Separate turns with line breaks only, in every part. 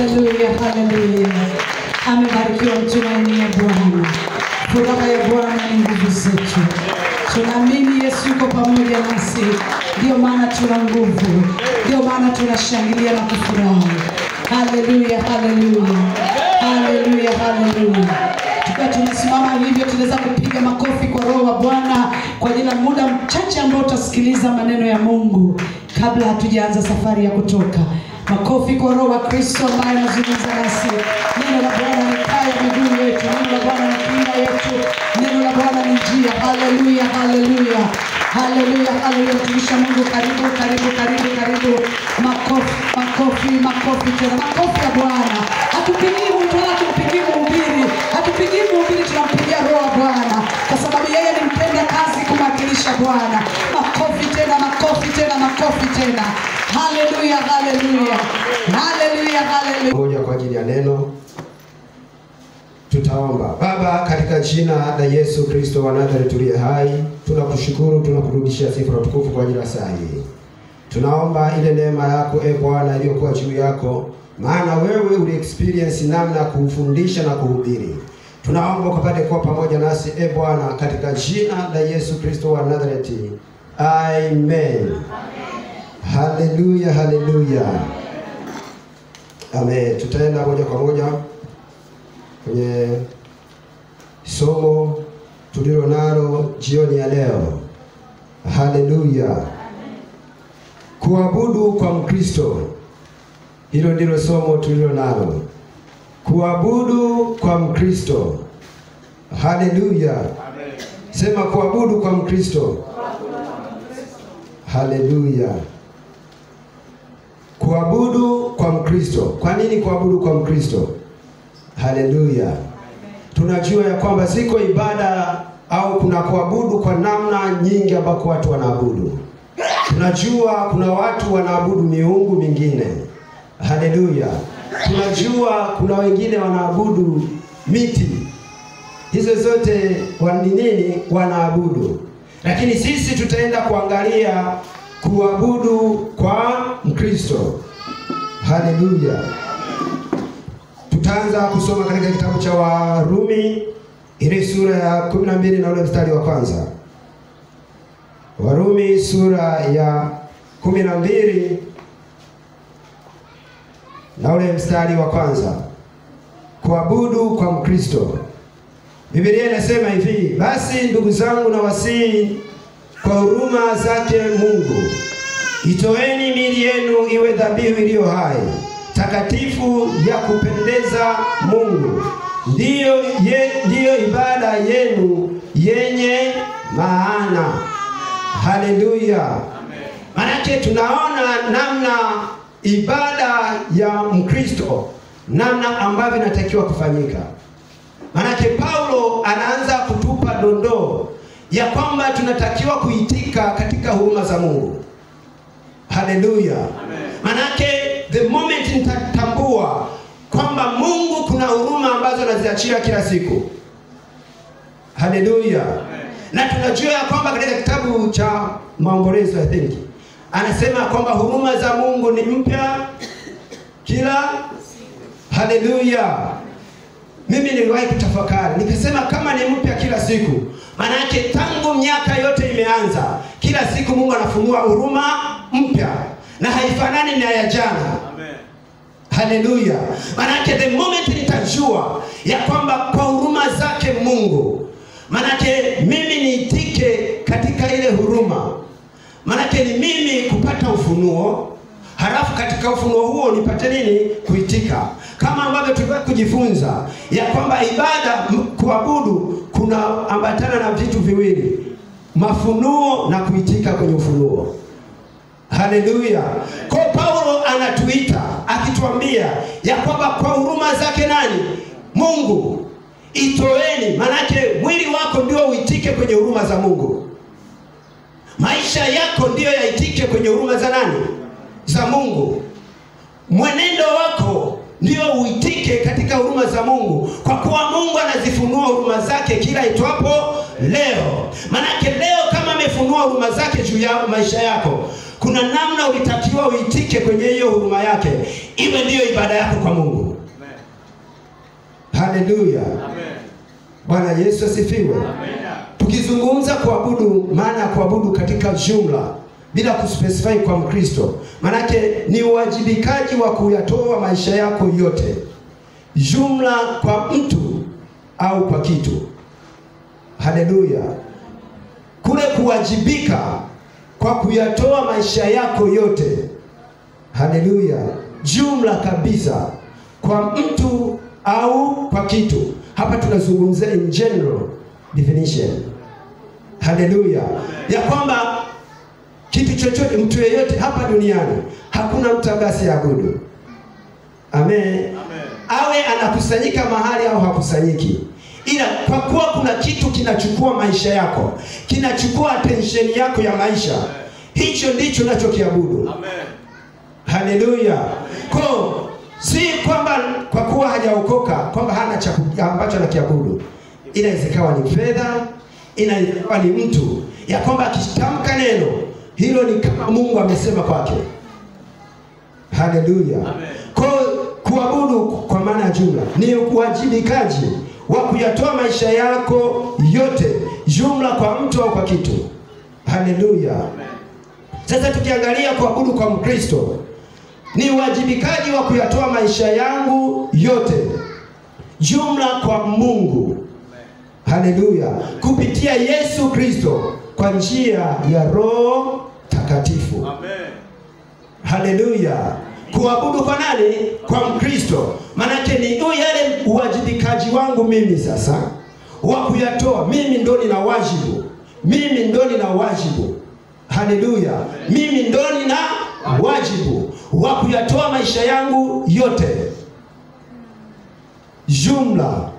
Hallelujah, hallelujah. Amebarikiwa mtumaini ya Bwana. Furaha ya Bwana ni nguvu zetu. Tunaamini Yesu yuko pamoja nasi. Ndio maana tuna nguvu. Ndio maana tunashangilia na kufurahi. Hallelujah, hallelujah. Hallelujah, hallelujah. Tukiwa tumesimama hivyo tunaweza kupiga makofi kwa Roho wa Bwana kwa ajili ya muda mchache ambao utasikiliza maneno ya Mungu kabla hatujaanza safari ya kutoka. Makofi kwa Roho wa Kristo ambaye anazungumza nasi. Neno la Bwana ni taa ya miguu yetu. Neno la Bwana ni kinga yetu. Neno la Bwana ni njia. Hallelujah, hallelujah. Hallelujah, hallelujah. Tumisha Mungu karibu, karibu, karibu, karibu. Makofi, makofi, makofi tena. Makofi ya Bwana. Hatupigii mtu wala tumpigii mhubiri. Hatupigii mhubiri, tunampigia Roho wa Bwana. Kwa sababu yeye ni mpenda kazi kumwakilisha Bwana. Makofi tena, makofi tena, makofi tena. Hallelujah, hallelujah. Hallelujah, hallelujah.
Moja kwa ajili ya neno. Tutaomba. Baba, katika jina la Yesu Kristo wa Nazareti tuliye hai, tunakushukuru, tunakurudishia sifa na utukufu kwa ajili ya saa hii. Tunaomba ile neema yako Bwana iliyokuwa juu yako, maana wewe uli experience namna ya kufundisha na kuhubiri. Tunaomba ukapate kuwa pamoja nasi Bwana katika jina la Yesu Kristo wa Nazareti. Amen. Hallelujah, hallelujah. Amen. Tutaenda moja kwa moja kwenye somo tulilo nalo jioni ya leo. Hallelujah. Kuabudu kwa Mkristo. Hilo ndilo somo tulilo nalo. Kuabudu kwa Mkristo. Hallelujah. Amen. Sema kuabudu kwa Mkristo. Hallelujah. Kuabudu kwa Mkristo. Kwa nini kuabudu kwa Mkristo? Hallelujah. Tunajua ya kwamba ziko ibada au kuna kuabudu kwa namna nyingi ambako watu wanaabudu. Tunajua kuna watu wanaabudu miungu mingine. Hallelujah. Tunajua kuna wengine wanaabudu miti. Hizo zote nini wanaabudu. Lakini sisi tutaenda kuangalia kuabudu kwa Mkristo. Hallelujah. Tutaanza kusoma katika kitabu cha Warumi ile sura ya 12 na ule mstari wa kwanza. Warumi sura ya 12 na ule mstari wa kwanza. Kuabudu kwa Mkristo. Biblia inasema hivi: basi ndugu zangu na wasii kwa huruma zake Mungu, itoeni miili yenu iwe dhabihu iliyo hai, takatifu, ya kupendeza Mungu, ndiyo ibada yenu yenye maana. Hallelujah. Maana tunaona namna ibada ya Mkristo namna ambavyo inatakiwa kufanyika. Maana Paulo anaanza kutupa dondoo ya kwamba tunatakiwa kuitika katika huruma za Mungu. Hallelujah. Maana the moment nitatambua kwamba Mungu kuna huruma ambazo anaziachia kila siku. Hallelujah. Na tunajua kwamba katika kitabu cha Maombolezo I think anasema kwamba huruma za Mungu ni mpya kila. Hallelujah. Mimi niliwahi kutafakari nikasema kama ni mpya kila siku, maana yake tangu miaka yote imeanza kila siku Mungu anafunua huruma mpya na haifanani na ya jana. Amen. Hallelujah. Maana yake the moment nitajua ya kwamba kwa huruma zake Mungu, maana yake mimi niitike katika ile huruma. Maana yake ni mimi kupata ufunuo, halafu katika ufunuo huo nipate nini? Kuitika. Kama ambavyo tulikuwa kujifunza ya kwamba ibada, kuabudu kuna ambatana na vitu viwili: mafunuo na kuitika kwenye ufunuo. Hallelujah. Kwa Paulo anatuita akituambia ya kwamba kwa huruma zake nani? Mungu, itoeni. Manake mwili wako ndio uitike kwenye huruma za Mungu. Maisha yako ndio yaitike kwenye huruma za nani? Za Mungu. Mwenendo wako ndio uitike katika huruma za Mungu, kwa kuwa Mungu anazifunua huruma zake kila itwapo leo. Manake leo kama amefunua huruma zake juu ya maisha yako, kuna namna ulitakiwa uitike kwenye hiyo huruma yake, iwe ndiyo ibada yako kwa Mungu. Haleluya. Bwana Yesu asifiwe. Tukizungumza kuabudu, maana ya kuabudu katika jumla bila kuspecify kwa Mkristo, manake ni uwajibikaji wa kuyatoa maisha yako yote, jumla kwa mtu au kwa kitu. Haleluya. Kule kuwajibika kwa kuyatoa maisha yako yote, haleluya, jumla kabisa, kwa mtu au kwa kitu. Hapa tunazungumzia in general definition. Haleluya. Ya kwamba kitu chochote, mtu yeyote hapa duniani, hakuna mtu asiabudu. Amen. Awe anakusanyika mahali au hakusanyiki, ila kwa kuwa kuna kitu kinachukua maisha yako, kinachukua attention yako ya maisha, hicho ndicho unachokiabudu. Haleluya. Kwa si kwamba kwa kuwa hajaokoka kwamba hana cha ambacho anakiabudu. Inaweza ikawa ni fedha, inaweza ikawa ni mtu, ya kwamba akitamka neno hilo ni kama Mungu amesema kwake. Haleluya. Kwa kuabudu kwa maana ya jumla ni uwajibikaji wa kuyatoa maisha yako yote, jumla kwa mtu au kwa kitu. Haleluya. Sasa tukiangalia kuabudu kwa Mkristo, ni uwajibikaji wa kuyatoa maisha yangu yote, jumla kwa Mungu. Haleluya. Kupitia Yesu Kristo kwa njia ya Roho Takatifu. Amen. Haleluya. Kuabudu kwa nani? Kwa Mkristo. Manake ni yale uwajibikaji wangu mimi sasa wa kuyatoa. Mimi ndo nina wajibu. Mimi ndo nina wajibu. Haleluya. Mimi ndo nina wajibu wa kuyatoa maisha yangu yote, jumla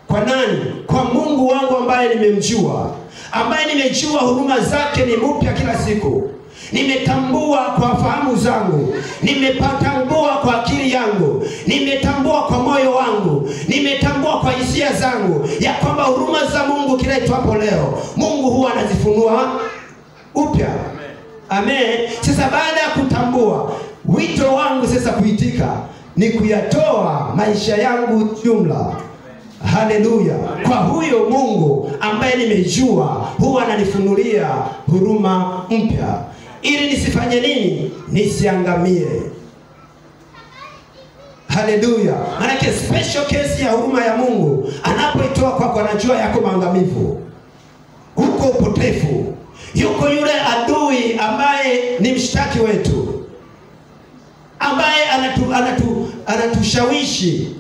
kwa nani? Kwa Mungu wangu ambaye nimemjua, ambaye nimejua huruma zake ni mpya kila siku. Nimetambua kwa fahamu zangu, nimetambua kwa akili yangu, nimetambua kwa moyo wangu, nimetambua kwa hisia zangu ya kwamba huruma za Mungu kila itwapo leo, Mungu huwa anazifunua upya. Amen. Sasa baada ya kutambua, wito wangu sasa kuitika ni kuyatoa maisha yangu jumla. Haleluya. Kwa huyo Mungu ambaye nimejua huwa ananifunulia huruma mpya, ili nisifanye nini? Nisiangamie. Haleluya. Maana special case ya huruma ya Mungu, anapoitoa kwako anajua yako maangamivu, huko upotefu. Yuko yule adui ambaye ni mshtaki wetu, ambaye anatushawishi.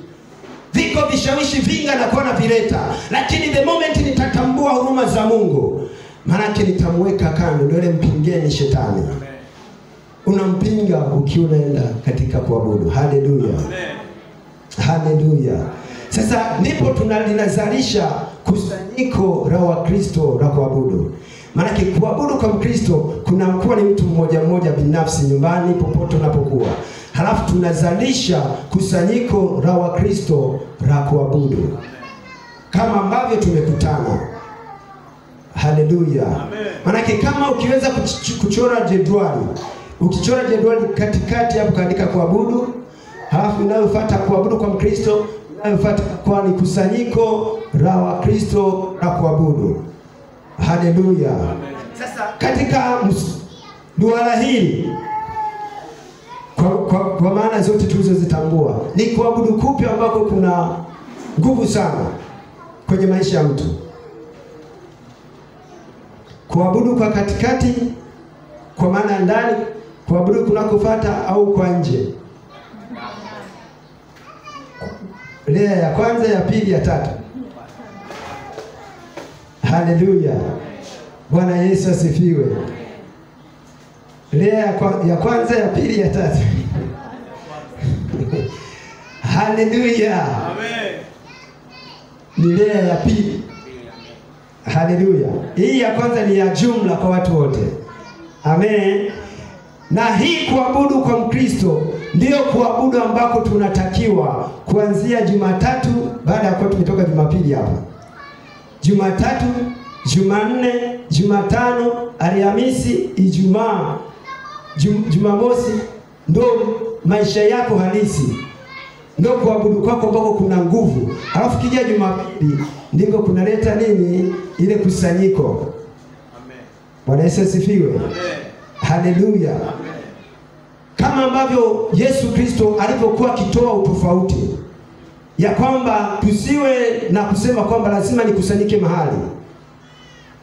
Viko vishawishi vingi anakuwa na vileta, lakini the moment nitatambua huruma za Mungu, maana nitamweka kando. Ndio ile mpingeni shetani. Unampinga ukiwa unaenda katika kuabudu. Haleluya. Haleluya. Sasa ndipo tunalizalisha kusanyiko la Wakristo la kuabudu. Maana kuabudu kwa Mkristo kunakuwa ni mtu mmoja mmoja binafsi nyumbani popote unapokuwa. Halafu tunazalisha kusanyiko la Wakristo la kuabudu kama ambavyo tumekutana. Haleluya. Maana kama ukiweza kuchora jedwali, ukichora jedwali katikati hapo kaandika kuabudu, halafu inayofuata kuabudu kwa Mkristo, inayofuata kwa ni kusanyiko la Wakristo la kuabudu. Haleluya. Sasa katika duara hili kwa maana zote tulizozitambua, ni kuabudu kupi ambako kuna nguvu sana kwenye maisha ya mtu? Kuabudu kwa katikati, kwa maana ndani, kuabudu kunakofuata, au kwa nje? Lea ya kwanza, ya pili, ya tatu. Haleluya. Bwana Yesu asifiwe. Lea ya kwanza, ya pili, ya tatu. Haleluya. Amen. Ni lea ya pili. Haleluya. Hii ya kwanza ni ya jumla kwa watu wote. Amen. Na hii kuabudu kwa Mkristo ndio kuabudu ambako tunatakiwa kuanzia Jumatatu, baada ya kuwa tumetoka Jumapili hapa. Jumatatu, Jumanne, Jumatano, Alhamisi, Ijumaa Jumamosi ndo maisha yako halisi, ndo kuabudu kwako ambako kuna nguvu. Alafu kija Jumapili ndiko kunaleta nini? Ile kusanyiko. Amen. Bwana Yesu asifiwe. Amen. Haleluya. Amen. Kama ambavyo Yesu Kristo alipokuwa akitoa utofauti ya kwamba tusiwe na kusema kwamba lazima nikusanyike mahali.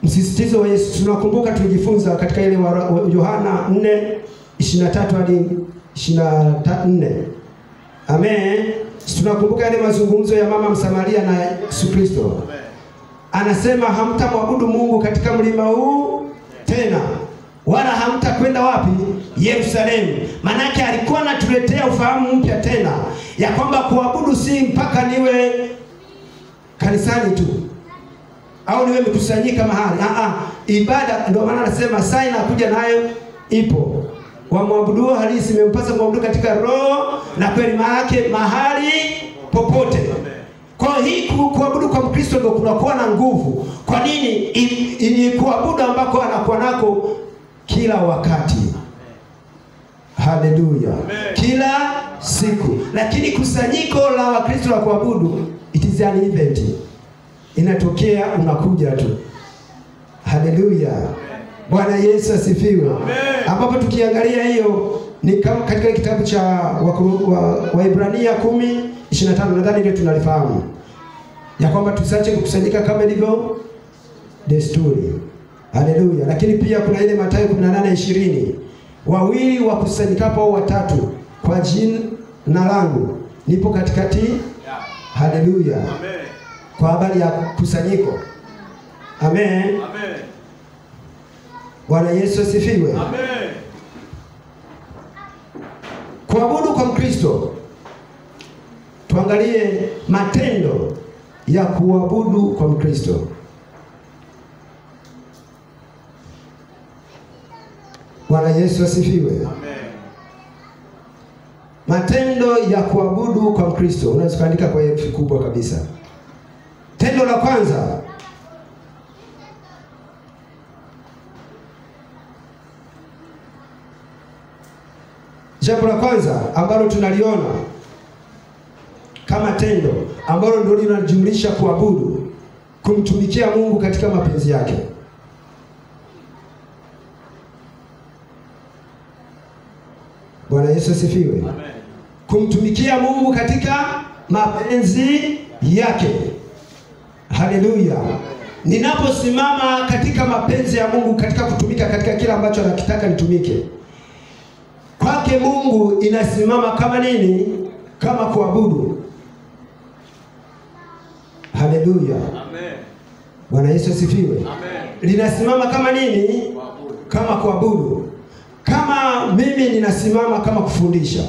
Msisitizo wa Yesu tunakumbuka, tulijifunza katika ile Yohana 4:23 hadi 24. Amen. Tunakumbuka ile mazungumzo ya mama Msamaria na Yesu Kristo. Anasema hamtamwabudu Mungu katika mlima huu tena, wala hamtakwenda wapi? Yerusalemu. Manake alikuwa anatuletea ufahamu mpya tena ya kwamba kuabudu si mpaka niwe kanisani tu au niwe mkusanyika mahali. Ibada ndio maana anasema saa inakuja nayo ipo. Wamwabudu halisi imempasa kuabudu katika roho na kweli, maana mahali popote. Kwa hii kuabudu kwa Mkristo ndio kunakuwa na nguvu. Kwa nini? Ni kuabudu ambako anakuwa nako kila wakati. Haleluya. Kila siku. Lakini kusanyiko la Wakristo la kuabudu, it is an event. Inatokea, unakuja tu. Haleluya. Bwana Yesu asifiwe. Ambapo tukiangalia hiyo ni kama katika kitabu cha Waebrania 10:25, nadhani ndio tunalifahamu ya kwamba tusiache kukusanyika kama ilivyo desturi. Haleluya. Lakini pia kuna ile Mathayo 18:20, wawili wakusanyikapo au watatu kwa jina langu nipo katikati. Haleluya. Amen. Kwa habari ya kusanyiko. Amen. Amen. Bwana Yesu asifiwe. Amen. Kuabudu kwa Mkristo, tuangalie matendo ya kuabudu kwa Mkristo. Bwana Yesu asifiwe. Amen. Matendo ya kuabudu kwa Mkristo, unaweza kuandika kwa herufi kubwa kabisa. Tendo la kwanza, jambo la kwanza ambalo tunaliona kama tendo ambalo ndio linajumlisha kuabudu, kumtumikia Mungu katika mapenzi yake. Bwana Yesu asifiwe. Amen. Kumtumikia Mungu katika mapenzi yake. Haleluya. Ninaposimama katika mapenzi ya Mungu, katika kutumika katika kila ambacho anakitaka nitumike, kwake Mungu inasimama kama nini? Kama kuabudu. Haleluya. Amen. Bwana Yesu asifiwe. Amen. Linasimama kama nini? Kuabudu. Kama kuabudu. Kama mimi ninasimama kama kufundisha,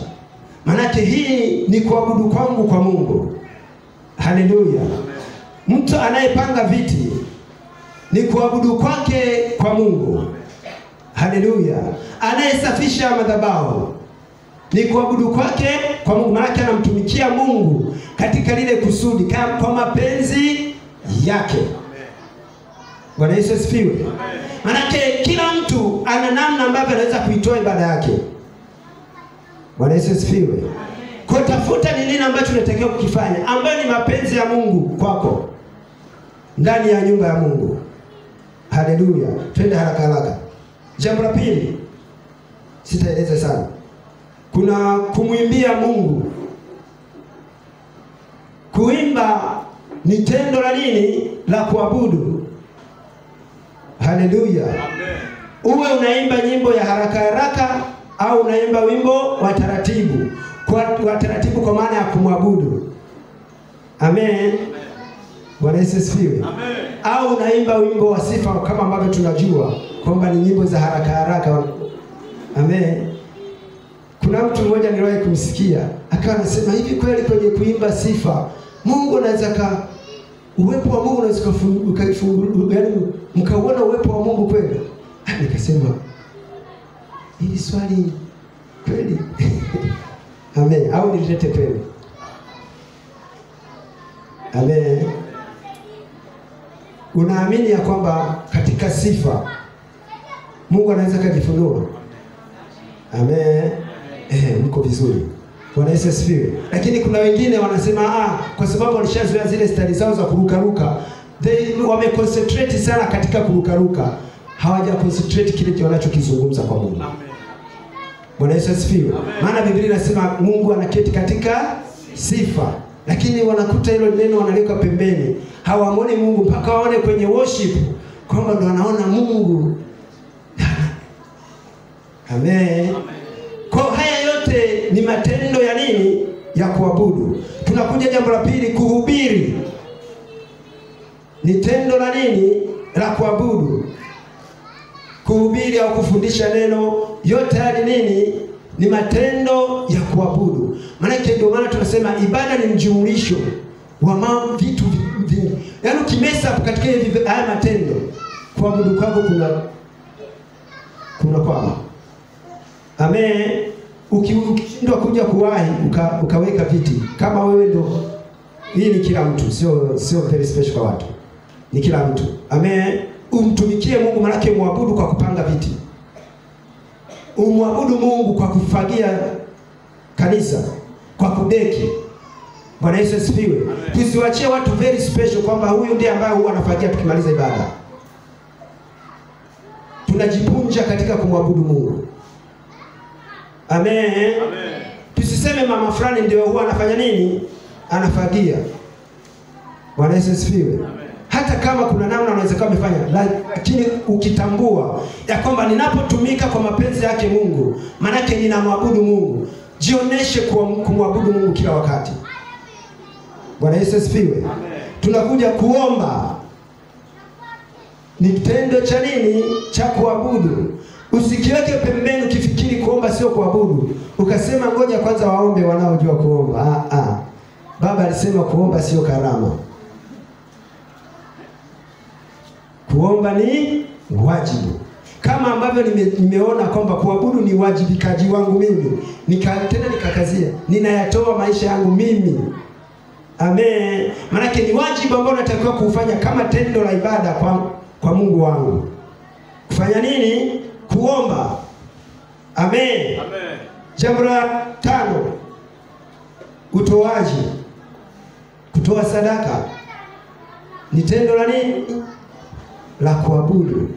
manake hii ni kuabudu kwangu kwa Mungu. Haleluya. Mtu anayepanga viti ni kuabudu kwake kwa Mungu. Haleluya. Anayesafisha madhabahu ni kuabudu kwake kwa Mungu, manake anamtumikia Mungu katika lile kusudi kwa mapenzi yake. Bwana Yesu asifiwe. Manake kila mtu ana namna ambavyo anaweza kuitoa ibada yake. Bwana Yesu asifiwe. Kwa tafuta ni nini ambacho unatakiwa kukifanya ambayo ni mapenzi ya Mungu kwako ndani ya nyumba ya Mungu. Haleluya. Twende haraka haraka. Jambo la pili, sitaeleza sana. Kuna kumwimbia Mungu. Kuimba ni tendo la nini? La kuabudu. Haleluya. Amen. Uwe unaimba nyimbo ya haraka haraka au unaimba wimbo wa taratibu. Kwa taratibu kwa maana ya kumwabudu. Amen. Bwana Yesu asifiwe. Amen. Au unaimba wimbo wa sifa kama ambavyo tunajua kwamba ni nyimbo za haraka haraka. Amen. Kuna mtu mmoja niliwahi kumsikia akawa anasema hivi, kweli kwenye kuimba sifa Mungu anaweza uwepo wa Mungu unaweza ukafungua, yaani mkaona uwepo wa Mungu kweli? Nikasema hili swali kweli? Amen. Au nilete kweli? Amen. Unaamini ya kwamba katika sifa Mungu anaweza kujifunua? Amen. Mko vizuri. Bwana Yesu asifiwe. Lakini kuna wengine wanasema kwa sababu walishazoea zile style zao za kurukaruka, wameconcentrate sana katika kurukaruka, hawaja concentrate kile wanachokizungumza kwa Mungu. Amen. Bwana Yesu asifiwe. Maana Biblia inasema Mungu anaketi katika sifa, lakini wanakuta hilo neno wanaliweka pembeni. Hawamwoni Mungu mpaka waone kwenye worship kwamba ndo wanaona Mungu. Amen. Kwa haya yote ni matendo ya nini? Ya kuabudu. Tunakuja jambo la pili, kuhubiri. Ni tendo la nini? La kuabudu. Kuhubiri au kufundisha neno, yote haya nini? Ni matendo ya kuabudu. Maana ndio maana tunasema ibada ni mjumlisho wa vitu vingi. Yaani ukimesa katika hivi haya matendo, kuabudu kwako kuna kwama. Amen. Ukishindwa kuja kuwahi ukaweka viti, kama wewe ndo, hii ni kila mtu, sio very special kwa watu. Ni kila mtu. Amen. Umtumikie Mungu, maana yake muabudu kwa kupanga viti. Umwabudu Mungu kwa kufagia kanisa, kwa kudeki. Bwana Yesu asifiwe. Tusiwaachie watu very special kwamba huyu ndiye ambaye huwa anafagia tukimaliza ibada. Tunajipunja katika kumwabudu Mungu. Amen. Amen. Tusiseme mama fulani ndio huwa anafanya nini? Anafagia. Bwana Yesu asifiwe. Hata kama kuna namna unaweza kama umefanya, lakini ukitambua ya kwamba ninapotumika kwa mapenzi yake Mungu, maana yake ninamwabudu Mungu, jioneshe kumwabudu Mungu kila wakati. Bwana Yesu asifiwe. Tunakuja kuomba. Ni kitendo cha nini? Cha kuabudu. Usikiweke pembeni ukifikiri kuomba sio kuabudu, ukasema ngoja kwanza waombe wanaojua kuomba. Baba alisema kuomba sio karama. Kuomba ni wajibu. Kama ambavyo nimeona kwamba kuabudu ni wajibikaji wangu mimi, tena nikakazia, ninayatoa maisha yangu mimi. Amen. Maana ni wajibu ambao natakiwa kufanya kama tendo la ibada kwa Mungu wangu. Kufanya nini? Kuomba. Amen. Amen. Jambo la 5, utoaji. Kutoa sadaka ni tendo la nini? La kuabudu.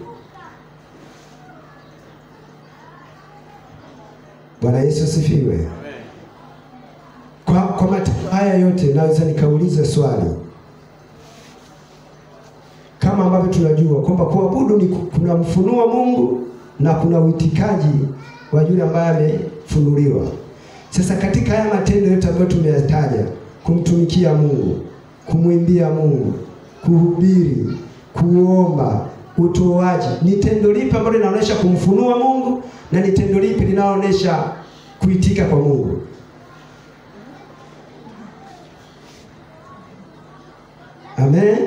Bwana Yesu asifiwe. Amen. Kwa matendo haya yote naweza nikauliza swali. Kama ambavyo tunajua kwamba kuabudu ni kuna mfunuo Mungu na kuna uitikaji wa yule ambaye amefunuliwa. Sasa katika haya matendo yote ambayo tumeyataja, kumtumikia Mungu, kumwimbia Mungu, kuhubiri, kuomba, utoaji, ni tendo lipi ambalo linaonyesha kumfunua Mungu na ni tendo lipi linaloonyesha kuitika kwa Mungu? Amen.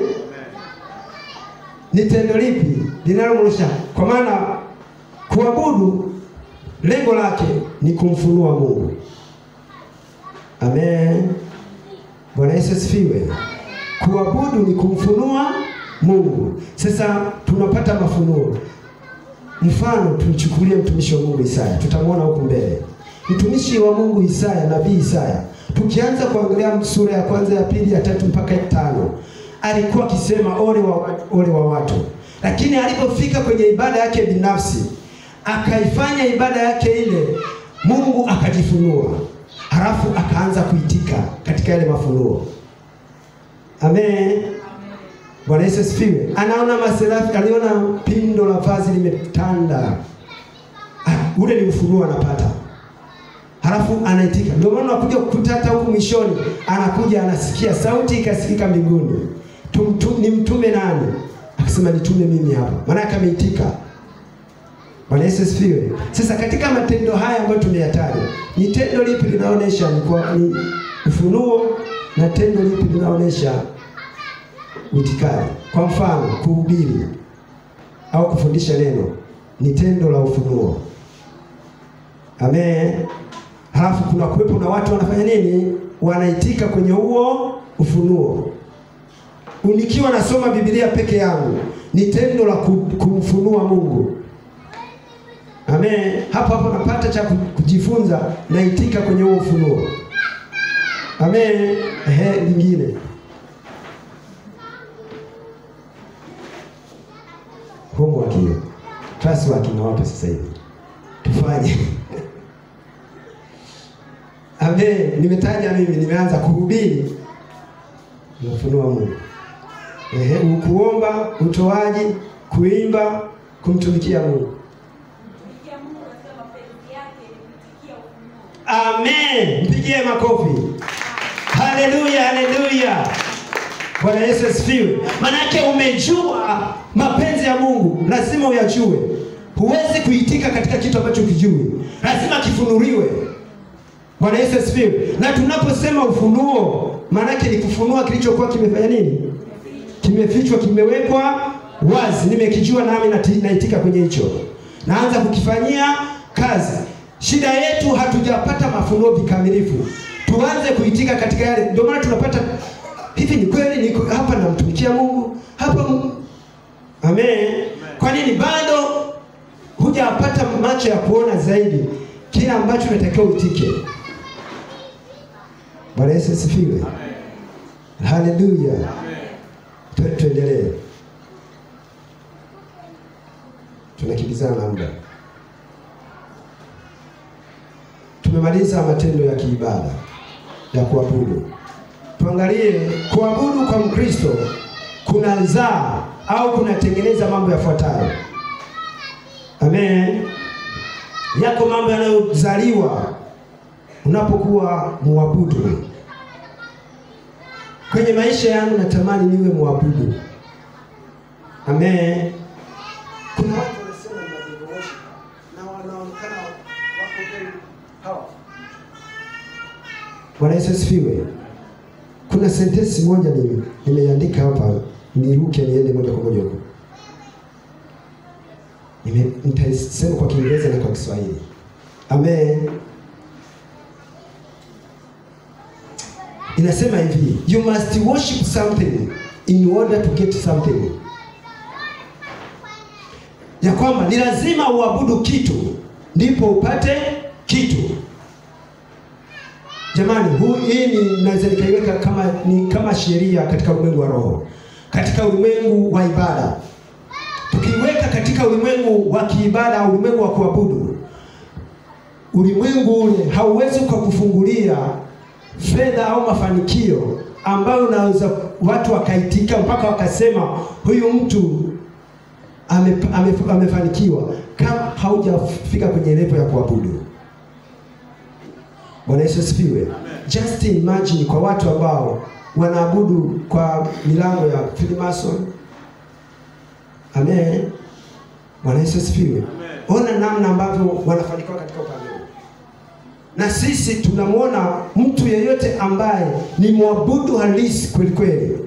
Ni tendo lipi linaloonyesha? Kwa maana kuabudu lengo lake ni kumfunua Mungu. Amen. Bwana Yesu asifiwe. Kuabudu ni kumfunua Mungu. Sasa tunapata mafunuo. Mfano tuchukulie mtumishi wa Mungu Isaya. Tutamwona huko mbele. Mtumishi wa Mungu Isaya, nabii Isaya, tukianza kuangalia sura ya kwanza, ya pili, ya 3 mpaka 5, alikuwa akisema ole wa watu. Lakini alipofika kwenye ibada yake binafsi, akaifanya ibada yake ile, Mungu akajifunua. Halafu akaanza kuitika katika yale mafunuo. Amen. Bwana Yesu asifiwe. Anaona maserafi, aliona pindo la vazi limetanda. Ule ni ufunuo anapata. Halafu anaitika. Ndio maana unakuja kukuta hata huko mwishoni, anakuja anasikia sauti ikasikika mbinguni. Ni mtume nani? Akasema nitume mimi hapa. Maana ameitika. Bwana Yesu asifiwe. Sasa katika matendo haya ambayo tumeyataja, ni tendo lipi linaonyesha ni ufunuo na tendo lipi linaonyesha uitikaji? Kwa mfano, kuhubiri au kufundisha neno ni tendo la ufunuo. Amen. Halafu kuna kuwepo na watu wanafanya nini? Wanaitika kwenye huo ufunuo. Unikiwa nasoma Biblia peke yangu ni tendo la kumfunua Mungu. Amen. Hapo napata cha kujifunza, naitika kwenye huo ufunuo. Amen. Lingine. Homework hiyo. Class work na wapi sasa hivi? Tufanye. Amen. Nimetaja mimi nimeanza kuhubiri ufunuo wa Mungu. Kuomba, utoaji, kuimba, kumtumikia Mungu. Amen. Mpigie makofi. Haleluya, haleluya. Bwana Yesu asifiwe. Maana yake umejua mapenzi ya Mungu, lazima uyajue. Huwezi kuitika katika kitu ambacho ukijui. Lazima kifunuliwe. Bwana Yesu asifiwe. Na tunaposema ufunuo, maana yake ni kufunua kilichokuwa kimefanya nini? Kimefichwa, kimewekwa wazi. Nimekijua nami naitika kwenye hicho. Naanza kukifanyia kazi. Shida yetu hatujapata mafunuo vikamilifu. Tuanze kuitika katika yale. Ndio maana tunapata hivi, ni kweli niko hapa namtumikia Mungu hapa. Amen. Kwa nini bado hujapata macho ya kuona zaidi kile ambacho unatakiwa uitike? Bwana Yesu asifiwe. Amen. Haleluya. Amen. Tuendelee. Tunakimbizana na muda. Tumemaliza matendo ya kiibada ya kuabudu. Tuangalie kuabudu kwa Mkristo kunazaa au kunatengeneza mambo yafuatayo. Amen. Yako mambo yanayozaliwa unapokuwa muabudu. Kwenye maisha yangu natamani niwe muabudu. Amen. Kuna watu wanasema ni worship na wanaonekana wako very powerful. Bwana Yesu asifiwe. Kuna sentensi moja nimeandika hapa, niruke niende moja kwa moja huko. Nitasema kwa Kiingereza na kwa Kiswahili. Amen. Inasema hivi, you must worship something in order to get something. Ya kwamba ni lazima uabudu kitu ndipo upate kitu. Jamani, hii ni naweza nikaiweka kama sheria katika ulimwengu wa roho. Katika ulimwengu wa ibada. Tukiweka katika ulimwengu wa kiibada au ulimwengu wa kuabudu, ulimwengu ule hauwezi kukufungulia fedha au mafanikio ambayo unaweza watu wakaitika mpaka wakasema huyu mtu amefanikiwa kama haujafika kwenye level ya kuabudu. Bwana Yesu asifiwe. Just imagine kwa watu ambao wanaabudu kwa milango ya Freemason. Amen. Bwana Yesu asifiwe. Ona namna ambavyo wanafanikiwa katika upande huu. Na sisi tunamuona mtu yeyote ambaye ni muabudu halisi kweli kweli,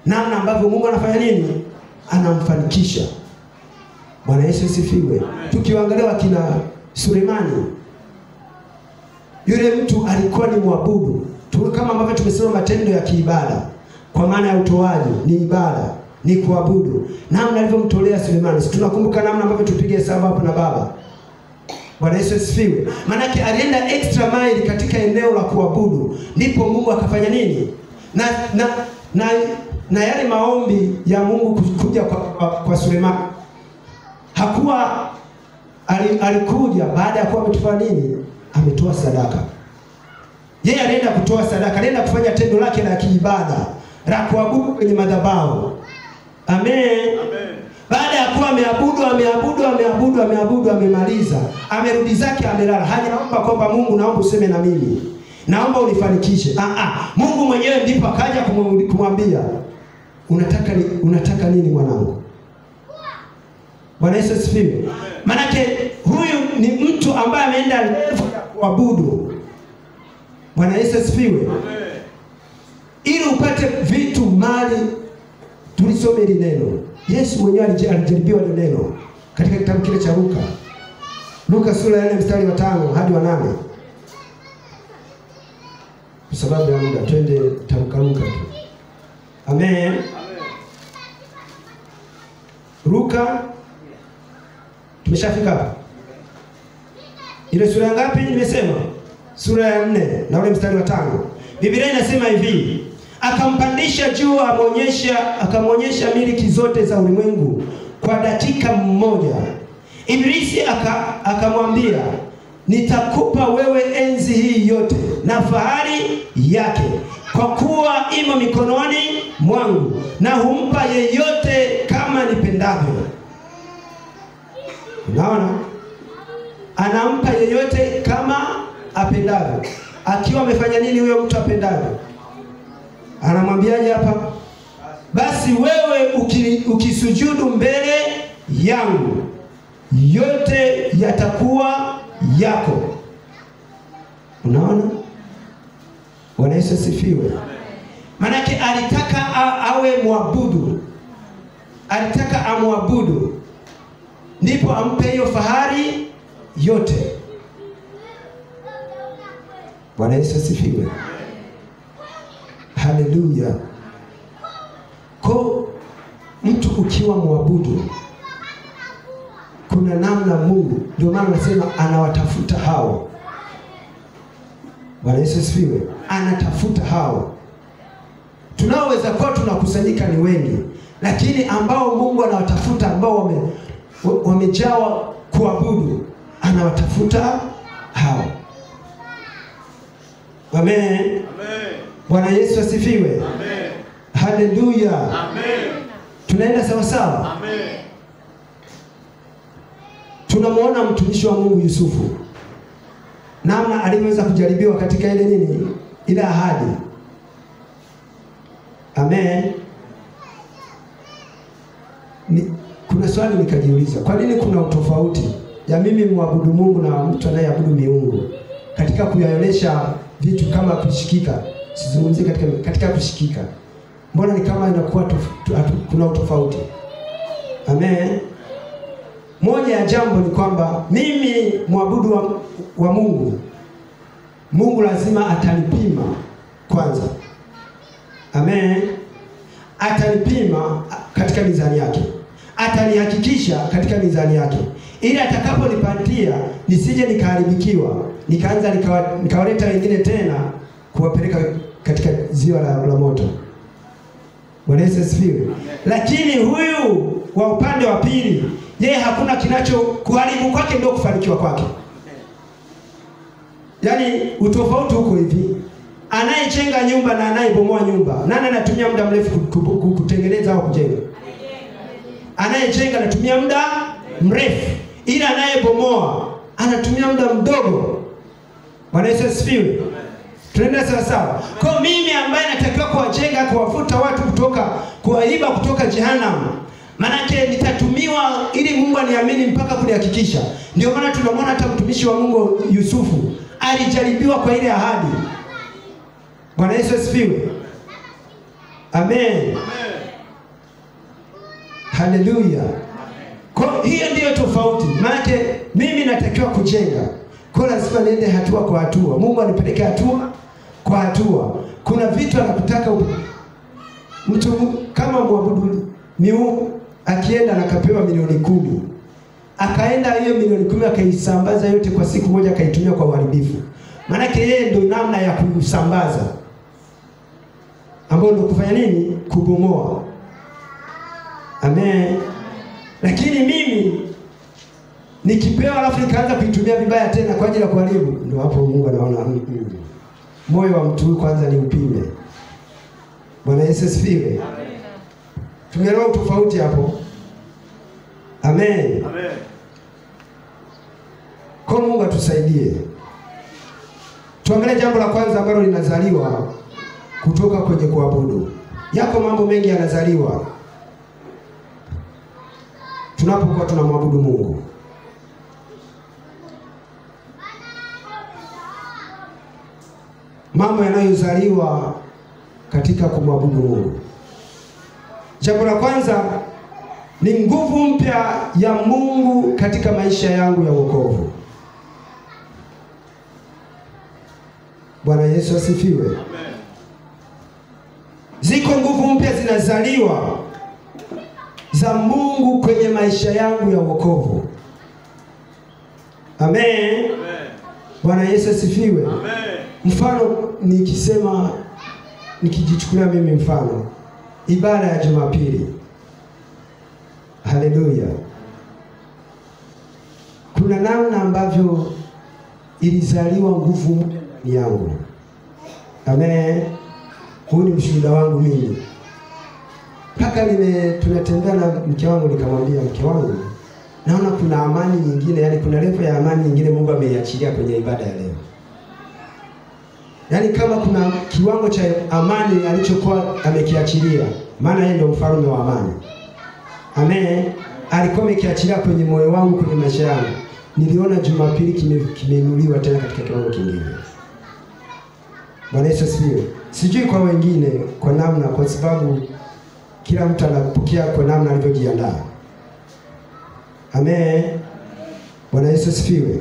namna ambavyo Mungu anafanya nini? Anamfanikisha. Bwana Yesu asifiwe. Tukiangalia wakina Sulemani, yule mtu alikuwa ni muabudu. Kama ambavyo tumesema matendo ya kiibada, kwa maana ya utoaji ni ibada, ni kuabudu. Namna alivyomtolea Sulemani. Tunakumbuka namna ambavyo tupige hesabu hapo na baba. Bwana Yesu asifiwe. Maana alienda extra mile katika eneo la kuabudu, ndipo Mungu akafanya nini? Na yale maombi ya Mungu kuja kwa Sulemani. Hakuwa alikuja baada ya kuwa ametoa nini? Ametoa sadaka. Yeye alienda kutoa sadaka, alienda kufanya tendo lake la kiibada, la kuabudu kwenye madhabahu. Amen. Amen. Baada ya kuwa ameabudu, amemaliza, amerudi zake, amelala. Hajaomba kwamba Mungu naomba useme na mimi, naomba unifanikishe. Mungu mwenyewe ndipo akaja kumwambia, unataka nini mwanangu? Bwana Yesu asifiwe. Manake huyu ni mtu ambaye ameenda level ya kuabudu. Bwana Yesu asifiwe. Ili upate vitu, mali, tulisome hili neno. Yesu mwenyewe alijaribiwa na neno katika kitabu kile cha Luka sura ya 4 mstari wa 5 hadi wa 8. Kwa sababu ya muda twende taruka tu. Amen. Luka Tumeshafika hapa. Ile sura ngapi nimesema? Sura ya 4 na ule mstari wa 5. Biblia inasema hivi, akampandisha juu akamwonyesha miliki zote za ulimwengu kwa dakika mmoja. Ibilisi akamwambia, nitakupa wewe enzi hii yote na fahari yake, kwa kuwa imo mikononi mwangu, na humpa yeyote kama nipendavyo. Unaona? Anampa yeyote kama apendavyo. Akiwa amefanya nini huyo mtu apendavyo? Anamwambiaje hapa? Basi wewe ukisujudu mbele yangu, yote yatakuwa yako. Unaona? Bwana Yesu asifiwe. Manake alitaka awe muabudu. Alitaka amwabudu, ndipo ampe hiyo fahari yote. Bwana Yesu asifiwe. Haleluya. Kwa mtu ukiwa muabudu, kuna namna Mungu, ndio maana nasema anawatafuta hao. Bwana Yesu asifiwe. Anatafuta hao. Tunaoweza kwa tunakusanyika ni wengi, lakini ambao Mungu anawatafuta, ambao wamejawa kuabudu, anawatafuta hao. Amen. Amen. Bwana Yesu asifiwe. Amen. Haleluya. Amen. Tunaenda sawa sawa? Amen. Tunamuona mtumishi wa Mungu Yusufu, namna aliweza kujaribiwa katika ile nini? Ile ahadi. Amen. Kuna swali nikajiuliza, kwa nini kuna utofauti ya mimi muabudu Mungu na mtu anayeabudu miungu katika kuyaonesha vitu kama kushikika? Sizungumzie katika kushikika. Mbona ni kama inakuwa kuna utofauti? Amen. Moja ya jambo ni kwamba mimi muabudu wa Mungu, Mungu lazima atanipima kwanza. Amen. Atanipima katika mizani yake. Atanihakikisha katika mizani yake, ili atakaponipatia nisije nikaharibikiwa, nikaanza nikawaleta wengine tena kuwapeleka katika ziwa la moto. Bwana Yesu asifiwe. Lakini huyu wa upande wa pili, yeye hakuna kinacho kuharibu kwake ndio kufanikiwa kwake. Yaani utofauti huko hivi. Anayejenga nyumba na anayebomoa nyumba, nani anatumia muda mrefu kutengeneza au kujenga? Anayejenga anatumia muda mrefu, ila anayebomoa anatumia muda mdogo. Bwana Yesu asifiwe. Tunaenda sawa sawa. Kwa mimi ambaye natakiwa kuwajenga, kuwafuta watu kuwaiba kutoka jehanamu, manake nitatumiwa ili Mungu aniamini mpaka kunihakikisha. Ndio maana tunamwona hata mtumishi wa Mungu Yusufu alijaribiwa kwa ile ahadi. Bwana Yesu asifiwe. Amen. Haleluya. Kwa hiyo ndiyo tofauti. Manake mimi natakiwa kujenga, kwa lazima niende hatua kwa hatua. Mungu anipeleke hatua kwa hatua. Kuna vitu anakutaka mtu kama muabudu miungu, akienda akapewa milioni 10. Akaenda hiyo milioni 10 akaisambaza yote kwa siku moja, akaitumia kwa uharibifu. Manake yeye ndio namna ya kusambaza, ambao ndio kufanya nini? Kubomoa. Amen. Lakini mimi nikipewa alafu nikaanza kuitumia vibaya tena kwa ajili ya kuharibu, ndio hapo Mungu anaona moyo wa mtu kwanza ni upime. Bwana Yesu asifiwe. Amen. Tumeelewa tofauti hapo? Amen. Amen. Kwa Mungu atusaidie. Tuangalie jambo la kwanza ambalo linazaliwa kutoka kwenye kuabudu. Yako mambo mengi yanazaliwa tunapokuwa tunamwabudu Mungu. Mambo yanayozaliwa katika kumwabudu Mungu. Jambo la kwanza ni nguvu mpya ya Mungu katika maisha yangu ya wokovu. Bwana Yesu asifiwe. Amen. Ziko nguvu mpya zinazaliwa za Mungu kwenye maisha yangu ya wokovu. Amen. Bwana Yesu asifiwe.
Amen.
Mfano nikisema, nikijichukulia mimi mfano, ibada ya Jumapili. Haleluya. Kuna namna ambavyo ilizaliwa nguvu ndani yangu. Amen. Huu ni ushuhuda wangu mimi. Paka tunatembea na mke wangu, nikamwambia mke wangu, naona kuna amani nyingine, yani kuna level ya amani nyingine Mungu ameiachilia kwenye ibada ya leo. Yani kama kuna kiwango cha amani alichokuwa amekiachilia, maana yeye ndio mfalme wa amani. Amen. Alikuwa amekiachilia kwenye moyo wangu, kwenye maisha yangu. Niliona Jumapili kimeinuliwa tena katika kiwango kingine. Bwana Yesu asifiwe. Sijui kwa wengine kwa namna, kwa sababu kila mtu anapokea kwa namna alivyojiandaa. Amen. Bwana Yesu asifiwe.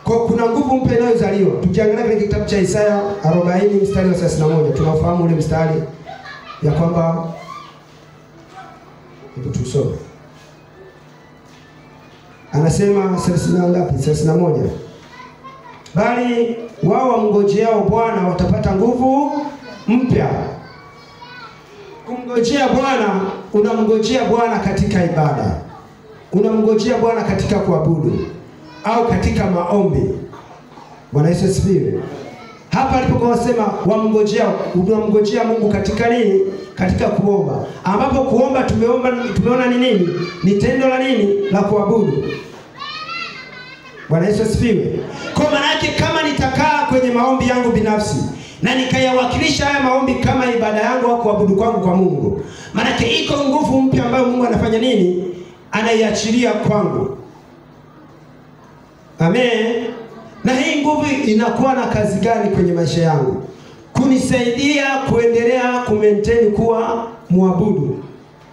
Kwa kuna nguvu mpya inayozaliwa. Tukiangalia kwenye kitabu cha Isaya 40 mstari wa 31, tunafahamu ule mstari ya kwamba, hebu tusome. Anasema 31. Bali wao wamngojeao Bwana watapata nguvu mpya. Kumngojea Bwana, unamngojea Bwana katika ibada. Unamngojea Bwana katika kuabudu au katika maombi. Bwana Yesu asifiwe. Hapa alipokuwa anasema wamngojea, unamngojea Mungu katika nini? Katika kuomba. Ambapo kuomba tumeona ni nini? Ni tendo la nini? La kuabudu. Bwana Yesu asifiwe. Kwa maana yake kama nitakaa kwenye maombi yangu binafsi na nikayawakilisha haya maombi kama ibada yangu au kuabudu kwangu kwa Mungu, maana yake iko nguvu mpya ambayo Mungu anafanya nini? Anaiachilia kwangu. Amen. Na hii nguvu inakuwa na kazi gani kwenye maisha yangu? Kunisaidia kuendelea kumaintain kuwa muabudu.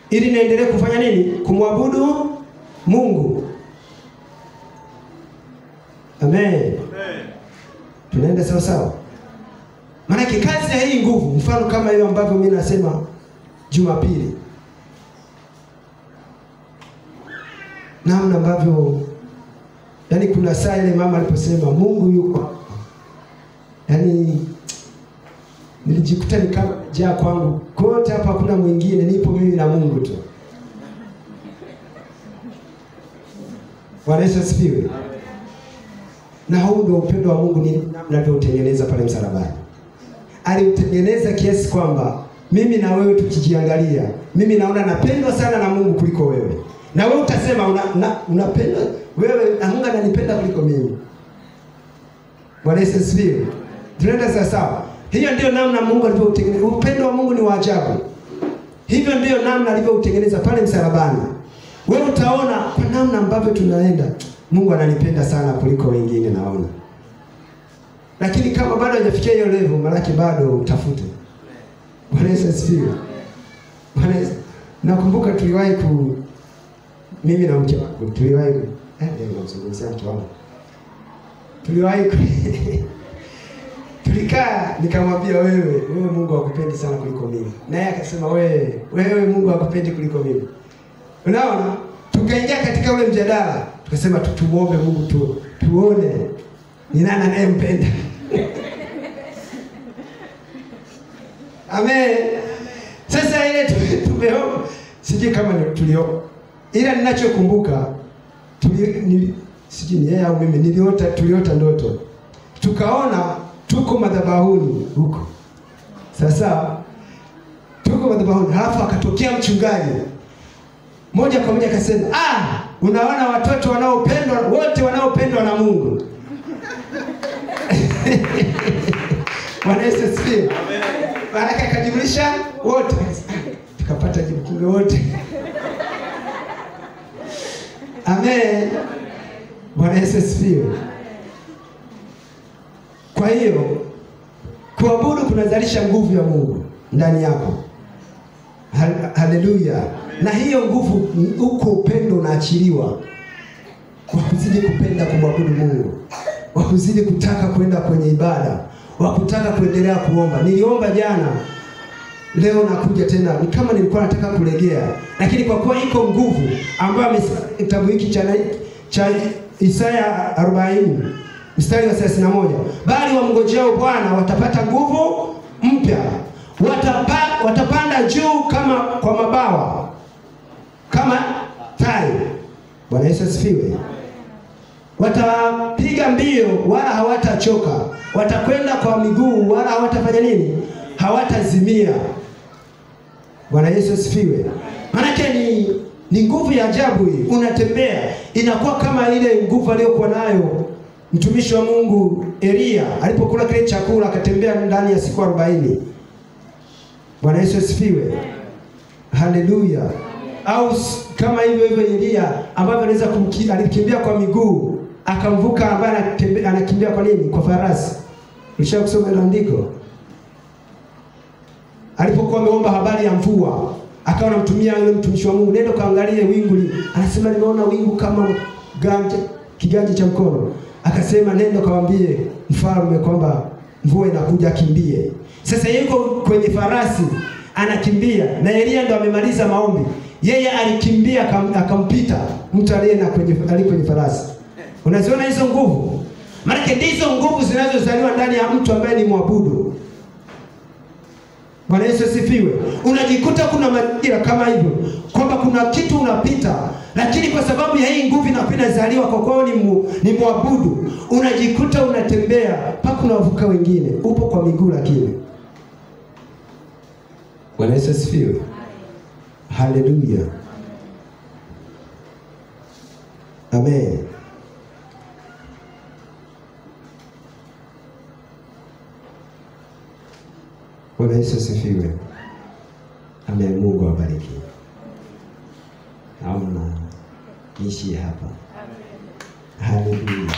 Ili niendelee kufanya nini? Kumwabudu Mungu. Amen. Amen. Tunaenda sawa sawa. Maana kazi ya hii nguvu, mfano kama hiyo ambavyo mimi nasema Jumapili. Namna ambavyo, yani kuna saa ile mama aliposema Mungu yuko. Yani nilijikuta ni kama jaa kwangu. Kote hapa hakuna mwingine, nipo mimi na Mungu tu. Bwana Yesu asifiwe. Na huu ndio upendo wa Mungu ni namna alivyotengeneza pale msalabani. Aliutengeneza kiasi kwamba mimi na wewe tukijiangalia, mimi naona napendwa sana na Mungu kuliko wewe. Na wewe utasema unapenda wewe na Mungu ananipenda kuliko mimi. Bwana Yesu asifiwe. Tunaenda sawa sawa. Hiyo ndio namna Mungu alivyoutengeneza. Upendo wa Mungu ni wa ajabu. Hivyo ndio namna alivyoutengeneza pale msalabani. Wewe utaona kwa namna ambavyo tunaenda, Mungu ananipenda sana kuliko wengine naona. Lakini kama bado hajafikia hiyo level, malaki bado utafute. Bwana Yesu asifiwe. Bwana Yesu. Nakumbuka tuliwahi mimi na mke wangu tuliwahi ndio mzungumzia mke wangu. Tulikaa nikamwambia wewe Mungu hakupendi sana kuliko mimi. Naye akasema wewe Mungu hakupendi kuliko mimi. Unaona? Tukaingia katika ule mjadala, tukasema tumuombe Mungu tuone ni nani anayempenda. Amen. Sasa ile tumeomba, sijui kama tuliomba. Ila ninachokumbuka sijui ni yeye au mimi tuliota ndoto. Tukaona tuko madhabahuni huko. Sasa tuko madhabahuni, halafu akatokea mchungaji. Moja kwa moja akasema, unaona watoto wanaopendwa, wote wanaopendwa na Mungu. Bwana Yesu asifiwe. Amen. Baraka akajibulisha wote. Tukapata jibu kumbe wote. Amen. Bwana Yesu asifiwe. Kwa hiyo kuabudu kunazalisha nguvu ya Mungu ndani yako. Haleluya. Na hiyo nguvu uko upendo unaachiliwa. Kwa kuzidi kupenda kumwabudu Mungu. Kwa kuzidi kutaka kwenda kwenye ibada. Kwa kutaka kuendelea kuomba. Niliomba jana. Leo nakuja tena. Ni kama nilikuwa nataka kulegea. Lakini kwa kuwa iko nguvu ambayo kitabu hiki cha Isaya 40 mstari wa 31, bali wamngojao Bwana watapata nguvu mpya, watapanda juu kama kwa mabawa, kama tai. Bwana Yesu asifiwe. Watapiga mbio wala hawatachoka, watakwenda kwa miguu wala hawatafanya nini? Hawatazimia. Bwana Yesu asifiwe. Maana ni nguvu ya ajabu hii. Unatembea inakuwa kama ile nguvu aliyokuwa nayo mtumishi wa Mungu Elia alipokula kile chakula akatembea ndani ya siku 40. Bwana Yesu asifiwe. Haleluya. Au kama hivyo Elia ambavyo anaweza alikimbia kwa miguu akamvuka, ambaye anakimbia kwa nini? Kwa farasi. Ulisha kusoma ile andiko? Alipokuwa ameomba habari ya mvua, akawa anamtumia yule mtumishi wa Mungu, nenda kaangalie wingu. Anasema nimeona wingu kama kiganja cha mkono. Akasema nenda kawaambie mfalme kwamba mvua inakuja, kimbie. Sasa yuko kwenye farasi anakimbia, na Elia ndo amemaliza maombi. Yeye alikimbia akampita mtu kwenye farasi. Unaziona hizo nguvu? Maana ndizo nguvu zinazozaliwa ndani ya mtu ambaye ni mwabudu. Bwana Yesu asifiwe. Unajikuta kuna majira kama hivyo, kwamba kuna kitu unapita, lakini kwa sababu ya hii nguvu inazaliwa kwa kwao ni mwabudu, unajikuta unatembea mpaka unavuka wengine, upo kwa miguu lakini. Bwana Yesu asifiwe. Haleluya. Amen. Bwana Yesu asifiwe. Amen. Mungu awabariki. Naona niishie hapa. Haleluya.